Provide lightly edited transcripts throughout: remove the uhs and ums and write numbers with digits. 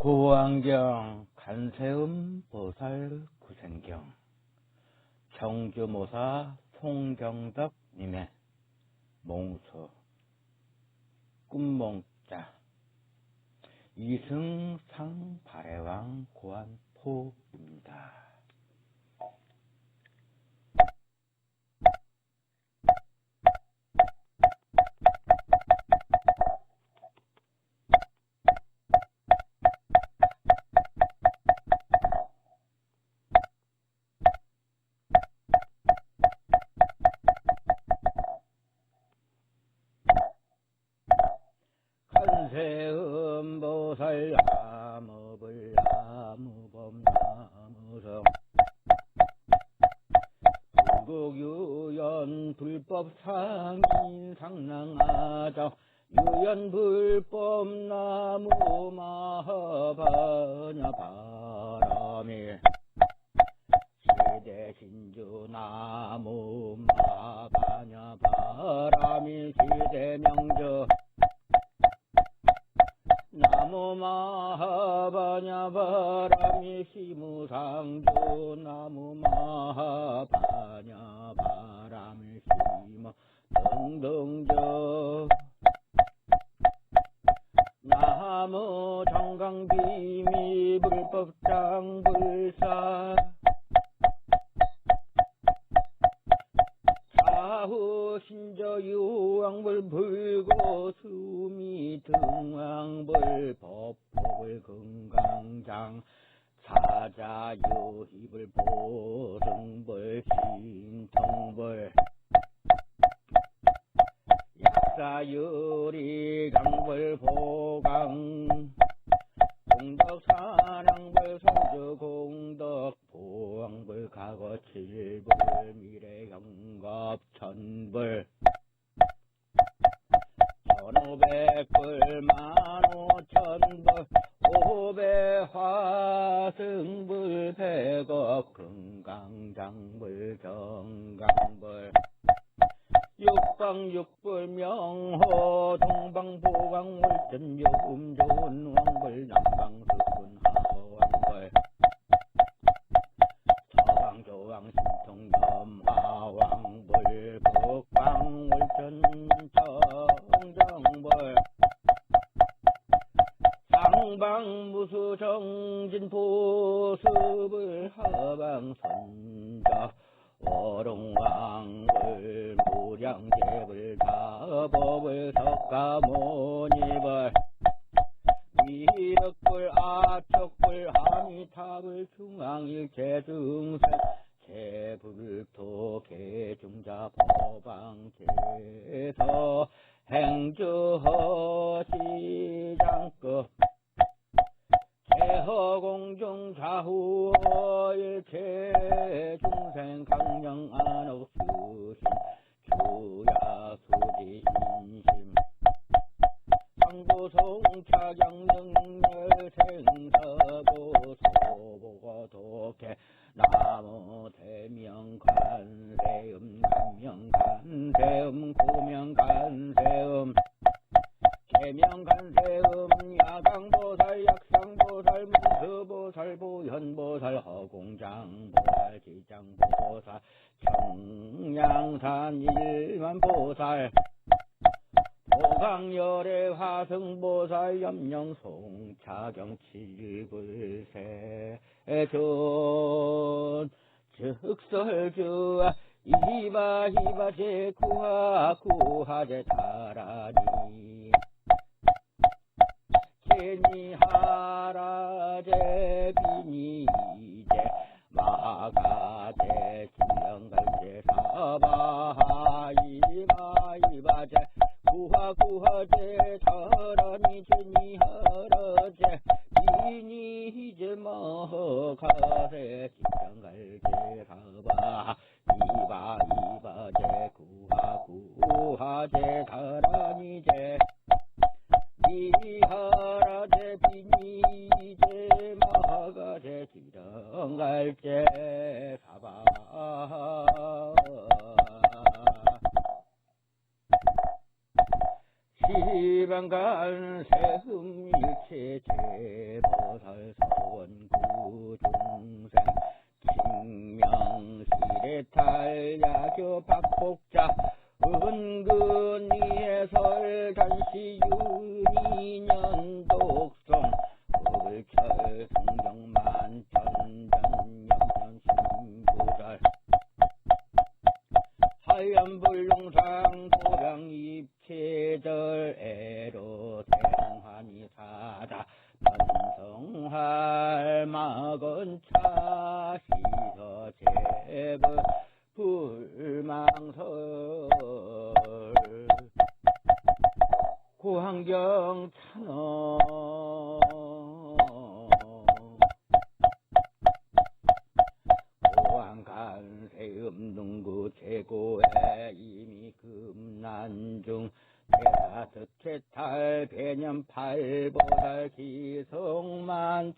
고안경 간세음 보살 구생경 청주모사 송경덕님의 몽수 꿈몽자 이승상 발해왕 고안포입니다. 간세음보살 나무불 나무범 나무성 불국유연 불법상인 상랑하정 유연불법 나무 마하바냐 바람일 시대신주 나무 마하바냐 바람일 시대명저 나무 마하바냐 바람이 시무상주 나무 마하바냐 바람이 시무 등등저 나무 정강비미 불법장 불사 사후 신저 유왕불 불고 수미 등왕불 법법을 건강장 사자 유희불 보승불 신통불 약사유리 강불 보강 공덕사랑불 성주공덕 보왕불 가거칠불 미래영겁천불 천오백불 만오천불 오배화승불 백억 금강장불 정강불 육방육불 명호 동방보강 월전 유음좋은 왕불 남방수군 하왕불 서방조왕 신통염하왕불 북방월전 정정불 상방무수정진 보습을 하방선자 어롱왕불 무량제불 다법을 석가모니불 미륵불 아척불 하미탑을 중앙일체중생 제불토 개중자 법왕제서 행주허시장급 제허공중 좌후 일체 중생 강령 안옥수신 주야수지신심 상부송 차경능열 생사고 소보고 독해 나무 대명 간세음 간명 간세음 고명 간세음 개명 간세음 야강보살 약상보살 문수보살 보현보살 허공장보살 지장보살 청량산 일만보살 보강열의 화승보살 염령송 차경칠불세존 즉설주아 이바이바 제구하 구하제 타라니 제니하라제 비니제 마가제 진령갈제 사바하 이바이바제 구하구하제 타라니 제니하라제 비니제 마가제 진령갈제 사바하 이바이바제 구하구하제 타라니제 이하라제 비니제 마가제 지렁갈제 사바 시방간 간세음 일체 제보살 서원구 중생 칭명시레탈 야교 박복자 은근이해설 단시 윤이년 독성 불철 성경만 전전영년 신부절 하얀불룡상 도량입체절 애로 생환이 사자 변성할 막은차 시서 제불 불망설 고환경 찬어 고환간세음 능구 최고에 이미 금난중 대사특채탈 배념팔보살 기성만천천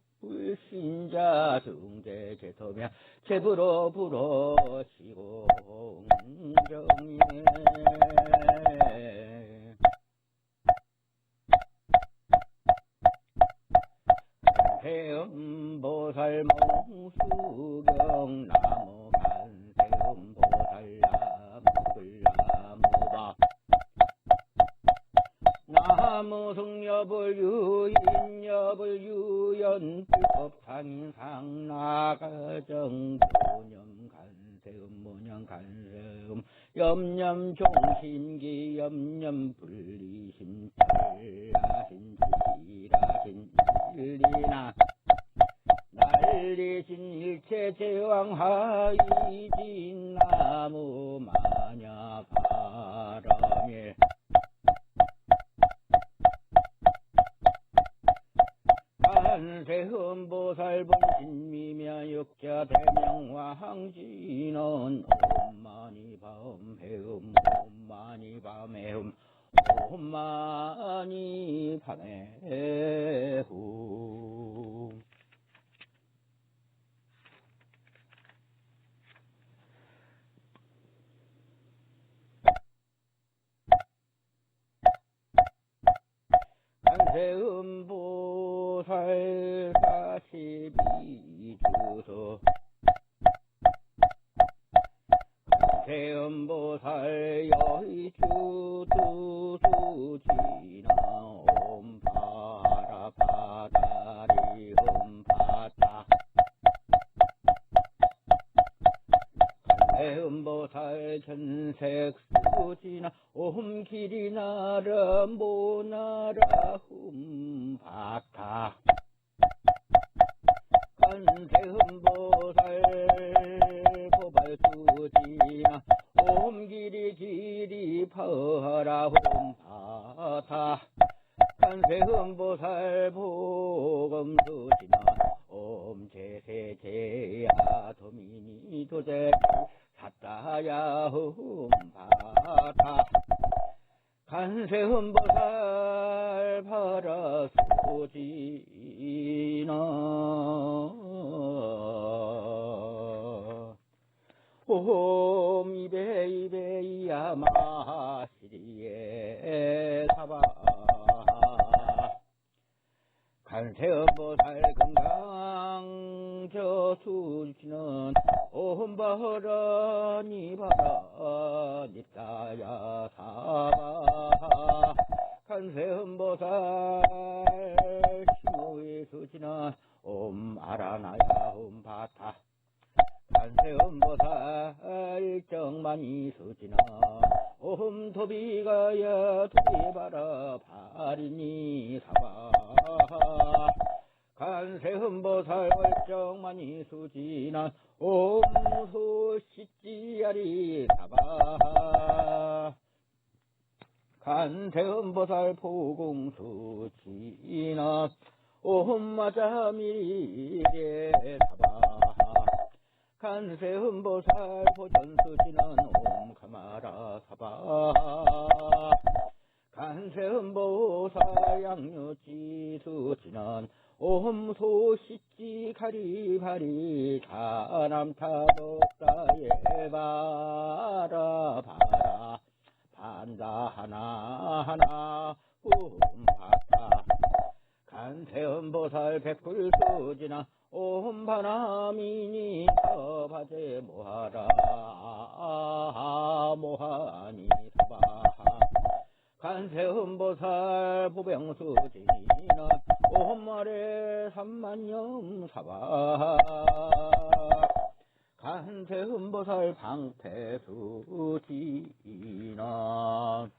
박복불신자 승제 제토며 제불어 불어시고 정예 간세음보살 몽수경 나무 간세음보살 나무불나무바 나무 승여불 유인여불 유연 불법상인상 나가정 보념 간세음 모념 간세음 염념 종심기 염념 분리심 철라신 지라신 일리나 난리신 일체 제왕하이진 나무 마냐 바람일 간세음보살 본신미며 육자 대명왕진원 옴마니 밤해음 옴마니 밤해음 옴마니 밤해음 간세음보살 42주소 간세음보살 여의주 두수지나 옴파라 파다리 옴파타 간세음보살 전색수지나 옴기리나라 모나라 흠바타 간세음보살 보발수지나 옴기리지리 파라 흠바타 간세음보살 보검수지나 옴제세제야 도미니 도제 사따야 흠바타 간세음보살 파라수지나 옴 이베이베이야 마시리에 사바 간세음보살 건강저수지는 옴바라니 바라 니따야 사바 간세음보살 시무의 수지는 옴 아라나야 옴바타 간세음보살 정만이 수지나 옴 도비가야 도비바라 바리니 사바 간세음보살 월정만이 수지나 옴 소시찌야리 사바 간세음보살 포공수지나 옴 마자미리에 사바 간세음보살 보전수지는 옴 가마라 사바 간세음보살 양유지수지는 옴 소시찌 가리바리 사남타복다예 바라바라 불반다 하나하나 훔바타 간세음보살 백불수지나 옴바나미니 서바제 모하라 모하니 사바하 간세음보살 보병수지나 옴마레 삼만염 사바하 간세음보살 방패수지나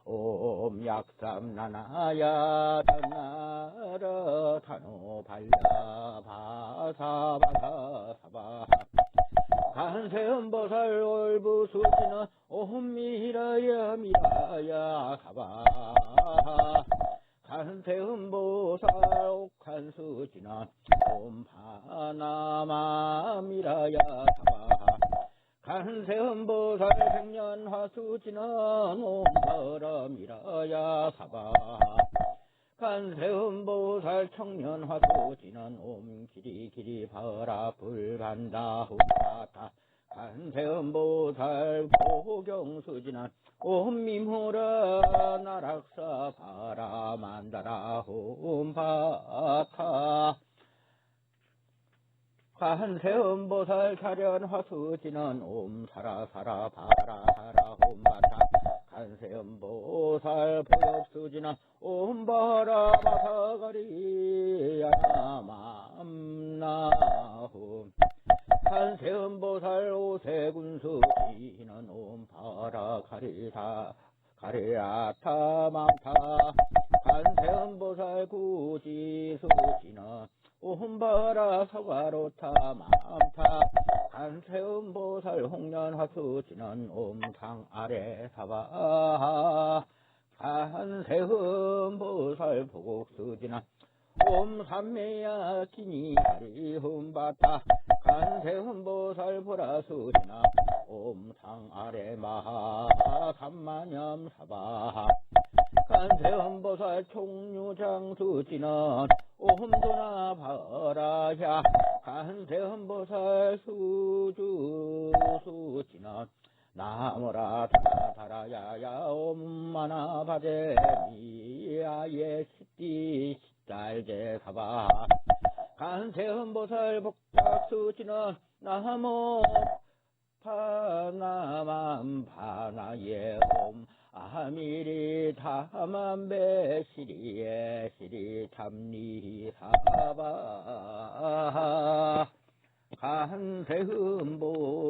옴 약삼나나야 전나라 타노발라 바사바사 사바 간세음보살 올부수지나 옴 미라야 미라야 사바 간세음보살 옥한수지나 옴 파나마 미라야 사바 간세음보살 백년화수지나 옴바라미라야 사바 간세음보살 청년화수지나 옴 기리기리 바라 불반다 홈바타 간세음보살 보경수지나 옴 미모라 나락사 바라 만다라 홈바타 간세음보살 차련화수지는 옴 사라사라 바라하라 홈바타 간세음보살 보엽수지는 옴 바라마사가리 야나맘나홈 간세음보살 오세군수지는 옴 바라가리사 가리아타 망타 간세음보살 구지수지는 옴바라 서가로타 맘타 간세음보살 홍련화수지는 옴상 아래 사바 간세음보살 보곡수지는 옴 삼매야 기니 하리 흠바타 간세음보살 보라수지나 옴상 아래 마하 삼만염 사바 간세음보살 총류장수지는 옴도나 바라야 간세음보살 수주수지는 나무라 다라야야 옴마나 바제미야예 시띠 시달제 사바 간세음보살 복탁수지는 나모 파나만 파나예 옴 아미리 다만베 시리에 시리 참리 사바 간세음보살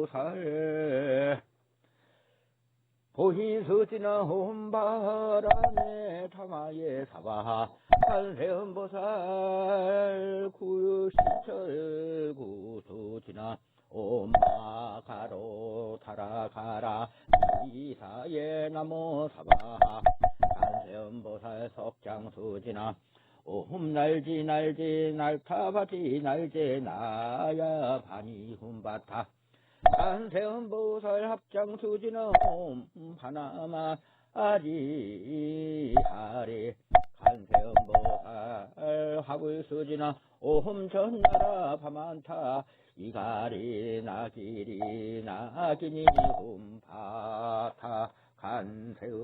보희수지나 홈바라네 타마예 사바 간세음보살 구유시철 구수지나 옴마가로 타라가라 이사예 나모 사바 간세음보살 석장수지나 옴 날지 날지 날타바지 날제 나야 바니 훔바타 간세음보살 합장수지나 옴 하나마 아리하리 간세음보살 화불수지나 옴 전나라 바만타 이가리 나기리 나기니 훔바타 간세음보살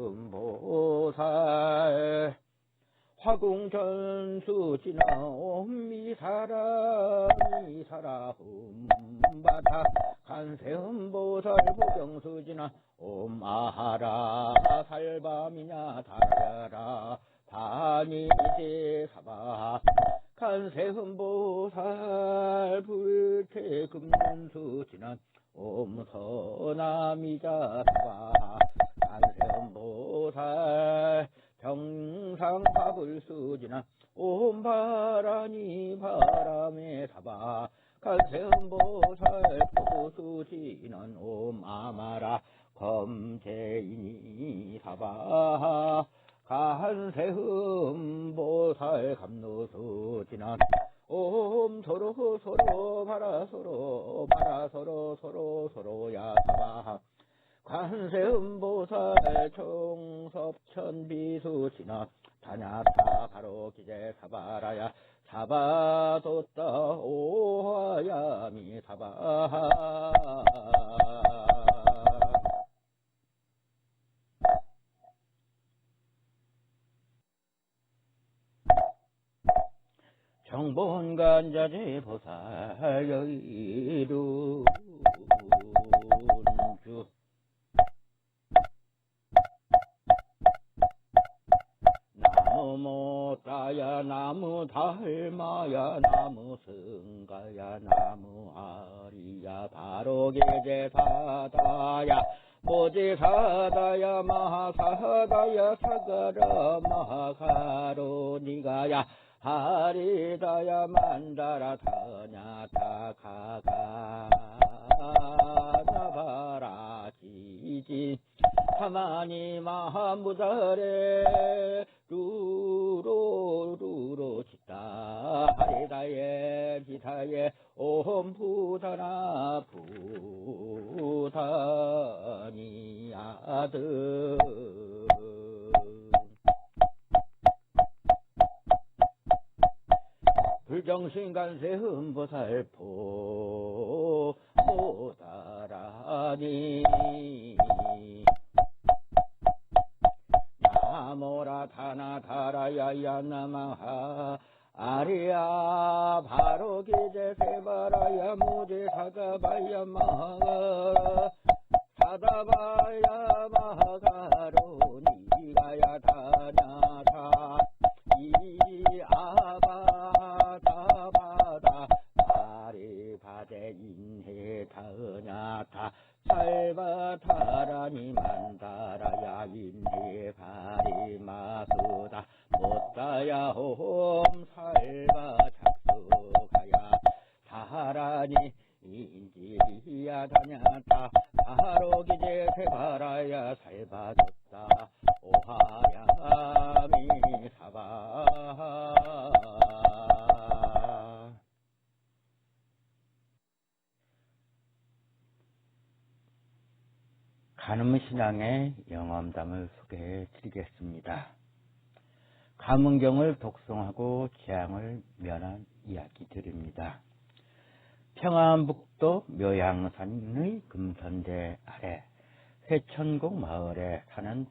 화공전수지나 옴미사라 미사라 훔바타 간세음보살 보경수지나 옴아하라 살바미냐 다라라 다니제 사바 간세음보살 불태금문수지나 옴서나미자 사바 간세음보살 병상화불수지나 옴바라니 바람에 사바 간세음보살 포수지는 옴아마라 검제이니 사바 간세음보살 감노수지는 옴 서로 바라 서로 서로야 사바 관세음보살 총섭천비수지나 다냐타 가로 기제 사바라야 사바도따 오하야미 사바 정본간자재 보살 여의룬주 나무 못다야 나무 달마야 나무 승가야 나무 아리야 바로계제사다야 모지사다야 마하사다야 사가라 마하가로니가야 하리다야 만다라 타냐타 가가 나바라 지지 사마니 마하무다레 루로 지타 하리다예 지타예 옴 부다나 부다니 아들 불정신간세 흠보살포 모다라니 나모라 타나타라야야 나마하 아리야 바로 기제세바라야 무지사가바야 마하 사다바야 마하가로 니가야 타냐타 이아바다바다 아리바데 인해 타냐타 살바타라니 만다라야 인해 바리마수다 못다야 홈 살바 착수가야 사라니 인지리야 다냐타 바로기제 세바라야 살바줬다 오하야미 사바 간음신앙의 영험담을 소개해 드리겠습니다. 가문경을 독송하고 재앙을 면한 이야기들입니다. 평안북도 묘양산의 금선대 아래 회천곡 마을에 사는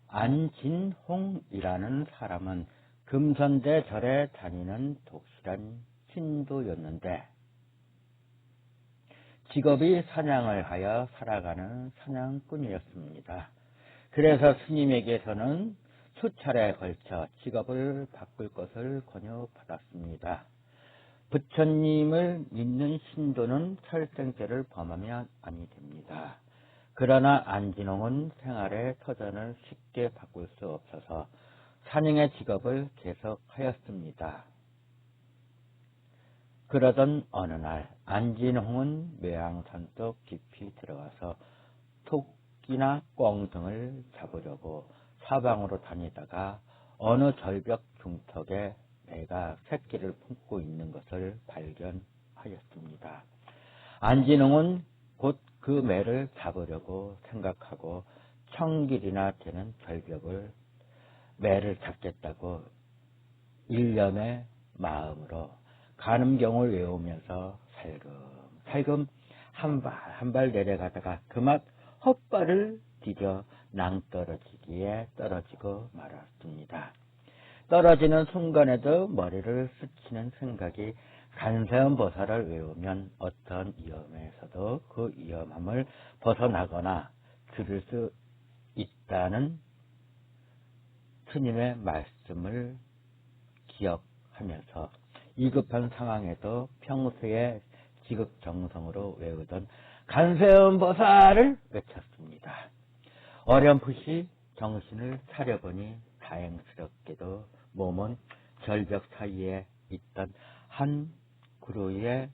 안진홍이라는 사람은 금선대 절에 다니는 독실한 신도였는데 직업이 사냥을 하여 살아가는 사냥꾼이었습니다. 그래서 스님에게서는 수차례에 걸쳐 직업을 바꿀 것을 권유받았습니다. 부처님을 믿는 신도는 살생죄를 범하면 아니 됩니다. 그러나 안진홍은 생활의 터전을 쉽게 바꿀 수 없어서 사냥의 직업을 계속하였습니다. 그러던 어느 날 안진홍은 묘양산속 깊이 들어가서 토끼나 꿩 등을 잡으려고 사방으로 다니다가 어느 절벽 중턱에 매가 새끼를 품고 있는 것을 발견하였습니다. 안진홍은 곧 그 매를 잡으려고 생각하고 천길이나 되는 절벽을 매를 잡겠다고 일념의 마음으로 간음경을 외우면서 살금살금 한 발 내려가다가 그만 헛발을 디뎌 낭떠러지기에 떨어지고 말았습니다. 떨어지는 순간에도 머리를 스치는 생각이 간세음보살을 외우면 어떤 위험에서도 그 위험함을 벗어나거나 줄일 수 있다는 스님의 말씀을 기억하면서 위급한 상황에도 평소에 지극정성으로 외우던 간세음보살을 외쳤습니다. 어렴풋이 정신을 차려보니 다행스럽게도 몸은 절벽 사이에 있던 한 그루의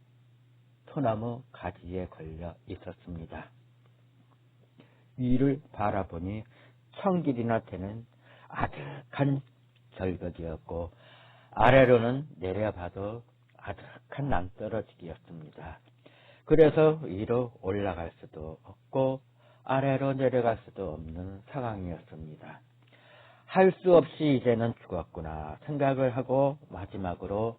소나무 가지에 걸려 있었습니다. 위를 바라보니 천길이나 되는 아득한 절벽이었고 아래로는 내려봐도 아득한 낭떠러지기였습니다. 그래서 위로 올라갈 수도 없고 아래로 내려갈 수도 없는 상황이었습니다. 할 수 없이 이제는 죽었구나 생각을 하고 마지막으로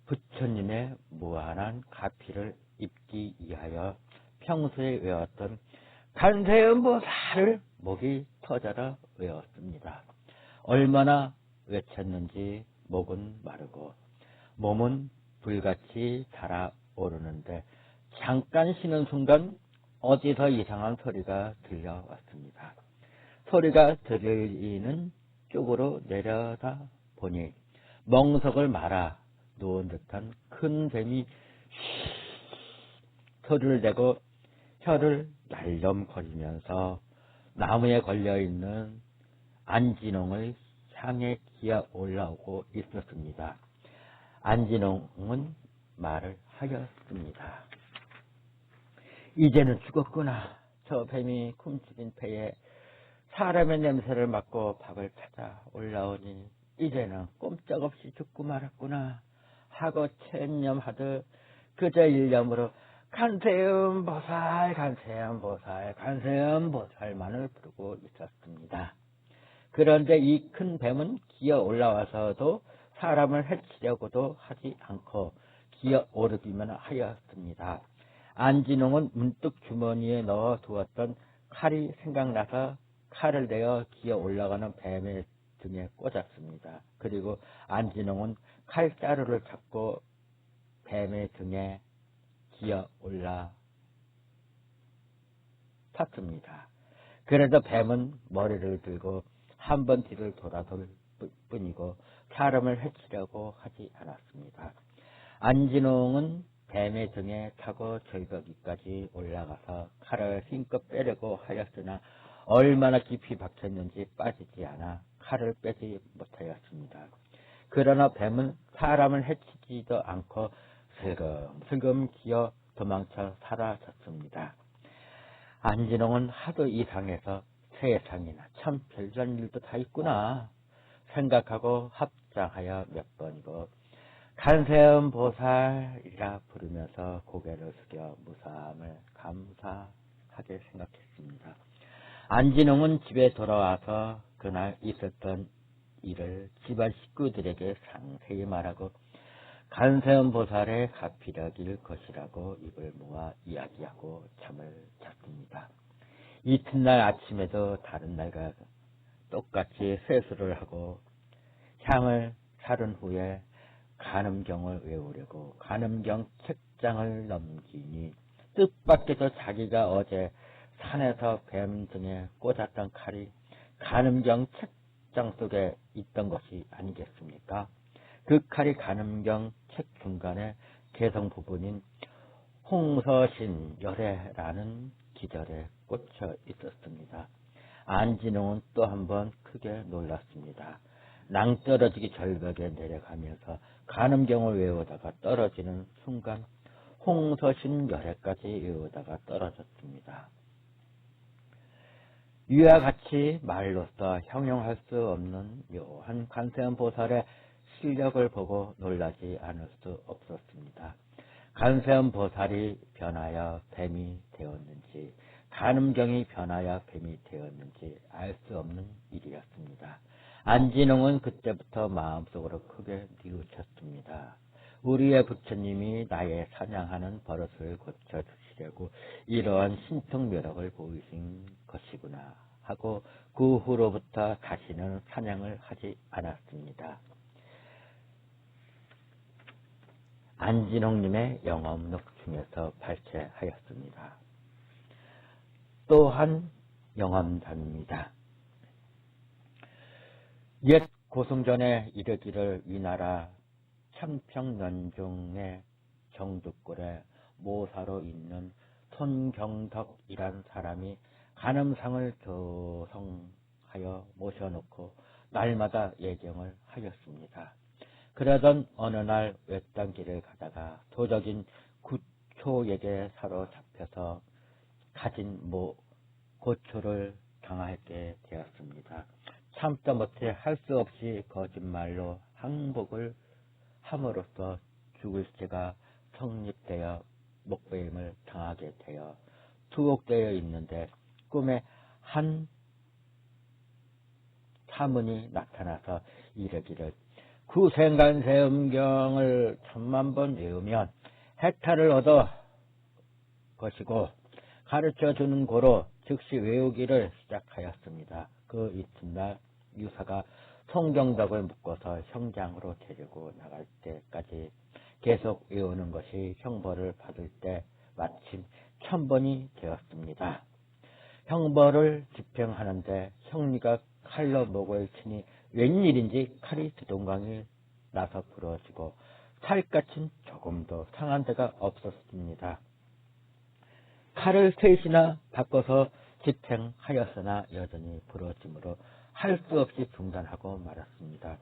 부처님의 무한한 가피를 입기 위하여 평소에 외웠던 간세음보살을 목이 터져라 외웠습니다. 얼마나 외쳤는지 목은 마르고 몸은 불같이 달아오르는데 잠깐 쉬는 순간 어디서 이상한 소리가 들려왔습니다. 소리가 들리는 쪽으로 내려다 보니 멍석을 말아 놓은 듯한 큰 뱀이 소리를 내고 혀를 날름거리면서 나무에 걸려있는 안진홍을 향해 기어 올라오고 있었습니다. 안진홍은 말을 하였습니다. 이제는 죽었구나. 저 뱀이 굶주린 배에 사람의 냄새를 맡고 밥을 찾아 올라오니 이제는 꼼짝없이 죽고 말았구나 하고 체념하듯 그저 일념으로 간세음보살 간세음보살 간세음보살만을 부르고 있었습니다. 그런데 이 큰 뱀은 기어 올라와서도 사람을 해치려고도 하지 않고 기어 오르기만 하였습니다. 안진홍은 문득 주머니에 넣어 두었던 칼이 생각나서 칼을 내어 기어 올라가는 뱀의 등에 꽂았습니다. 그리고 안진홍은 칼자루를 잡고 뱀의 등에 기어 올라탔습니다. 그래도 뱀은 머리를 들고 한 번 뒤를 돌아돌 뿐이고 사람을 해치려고 하지 않았습니다. 안진홍은 뱀의 등에 타고 절벽위까지 올라가서 칼을 힘껏 빼려고 하였으나 얼마나 깊이 박혔는지 빠지지 않아 칼을 빼지 못하였습니다. 그러나 뱀은 사람을 해치지도 않고 슬금슬금 기어 도망쳐 사라졌습니다. 안진홍은 하도 이상해서 세상에나 참 별별 일도 다 있구나 생각하고 합장하여 몇 번이고 간세음보살이라 부르면서 고개를 숙여 무사함을 감사하게 생각했습니다. 안진홍은 집에 돌아와서 그날 있었던 일을 집안 식구들에게 상세히 말하고 간세음보살의 가피력일 것이라고 입을 모아 이야기하고 잠을 잤습니다. 이튿날 아침에도 다른 날과 똑같이 세수를 하고 향을 사른 후에 간음경을 외우려고 간음경 책장을 넘기니 뜻밖에도 자기가 어제 산에서 뱀 등에 꽂았던 칼이 간음경 책장 속에 있던 것이 아니겠습니까? 그 칼이 간음경 책 중간에 개성 부분인 홍서신 열애라는 기절에 꽂혀 있었습니다. 안진홍은 또 한 번 크게 놀랐습니다. 낭떠러지기 절벽에 내려가면서 간음경을 외우다가 떨어지는 순간 홍서신 열애까지 외우다가 떨어졌습니다. 위와 같이 말로써 형용할 수 없는 묘한 간세음보살의 실력을 보고 놀라지 않을 수 없었습니다. 간세음보살이 변하여 뱀이 되었는지 간음경이 변하여 뱀이 되었는지 알 수 없는 일이었습니다. 안진홍은 그때부터 마음속으로 크게 뉘우쳤습니다. 우리의 부처님이 나의 사냥하는 버릇을 고쳐주시려고 이러한 신통묘력을 보이신 것이구나 하고 그 후로부터 다시는 사냥을 하지 않았습니다. 안진홍님의 영업록 중에서 발췌하였습니다. 또한 영암단입니다. 옛 고승전에 이르기를 위나라 천평연중의 정두골에 모사로 있는 손경덕이란 사람이 간음상을 조성하여 모셔놓고 날마다 예경을 하였습니다. 그러던 어느 날 외딴 길을 가다가 도적인 구초에게 사로잡혀서 가진 고초를 당하게 되었습니다. 참다 못해 할 수 없이 거짓말로 항복을 함으로써 죽을 죄가 성립되어 목배임을 당하게 되어 투옥되어 있는데 꿈에 한 사문이 나타나서 이르기를 구생간세음경을 10,000번 외우면 해탈을 얻어 것이고 가르쳐주는 고로 즉시 외우기를 시작하였습니다. 그 이튿날 유사가 송경덕을 묶어서 형장으로 데리고 나갈 때까지 계속 외우는 것이 형벌을 받을 때 마침 1000번이 되었습니다. 형벌을 집행하는데 형리가 칼로 목을 치니 웬일인지 칼이 두동강이 나서 부러지고 살갗은 조금도 상한 데가 없었습니다. 칼을 셋이나 바꿔서 집행하였으나 여전히 부러짐으로 할 수 없이 중단하고 말았습니다.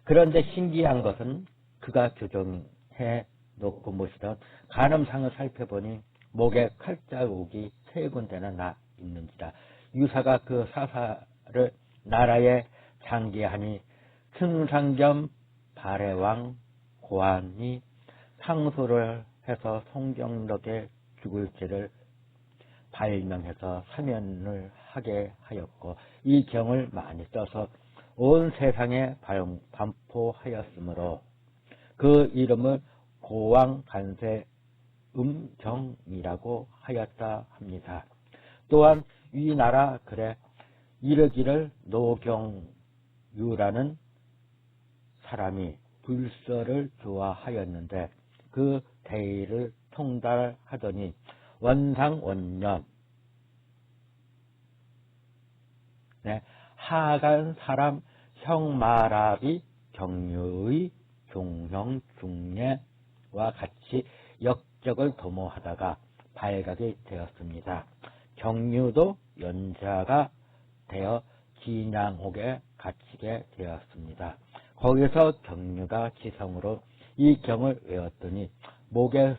그런데 신기한 것은 그가 교정해 놓고 모시던 간음상을 살펴보니 목에 칼자국이 3군데나 나 있는지라 유사가 그 사사를 나라에 장기하니 승상겸 발해왕 고안이 상소를 해서 송경덕의 죽을 죄를 발명해서 사면을 하게 하였고 이 경을 많이 써서 온 세상에 반포하였으므로 그 이름을 고왕간세 음경이라고 하였다 합니다. 또한 이 나라 글에 이르기를 노경유라는 사람이 불서를 좋아하였는데 그 대의를 통달하더니 원상원년 하간 사람 형마라비 경유의 종형 중례와 같이 역적을 도모하다가 발각이 되었습니다. 경유도 연자가 되어 진양옥에 갇히게 되었습니다. 거기서 경유가 지성으로 이 경을 외웠더니 목에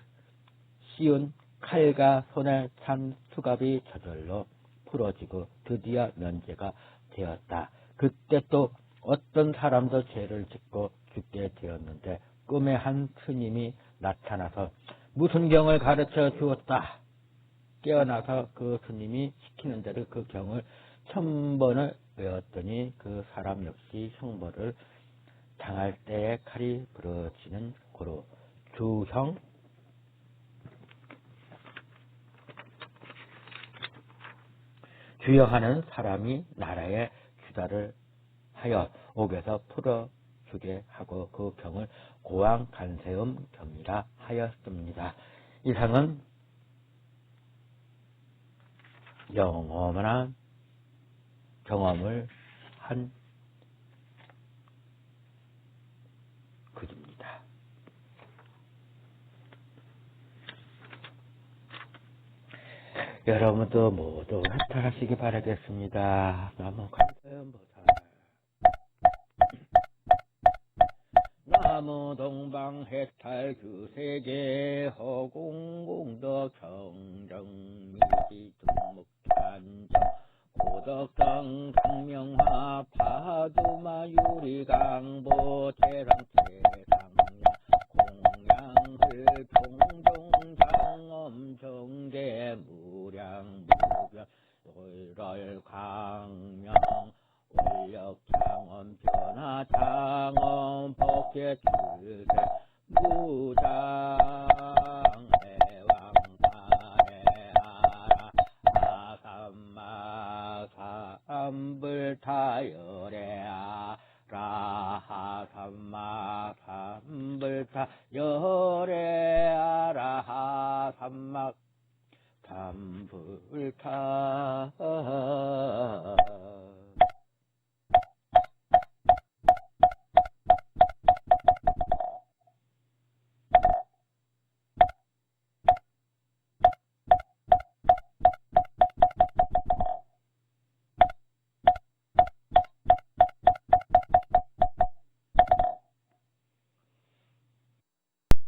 씌운 칼과 손에 찬 수갑이 저절로 풀어지고 드디어 면제가 되었다. 그때 또 어떤 사람도 죄를 짓고 죽게 되었는데 꿈에 한 스님이 나타나서 무슨 경을 가르쳐 주었다. 깨어나서 그 스님이 시키는 대로 그 경을 1000번을 외웠더니 그 사람 역시 형벌을 당할 때에 칼이 부러지는 고로 주형 주여하는 사람이 나라에 주다를 하여 옥에서 풀어주게 하고 그 경을 고왕간세음 경이라 하였습니다. 이상은 영험한 경험을 한 글입니다. 여러분도 모두 해탈하시기 바라겠습니다. 나무 관세음보살 나무 동방 해탈 규세계 허공공덕 정정미지 등목찬정 고덕당 상명화 파두마 유리강보 재랑재상야 공양을 종종장엄 정계 무량무변 돌월광명 올력장엄 변화장엄 법계출세 무장해왕파해아라 아삼마삼불타열애아라하삼마삼불타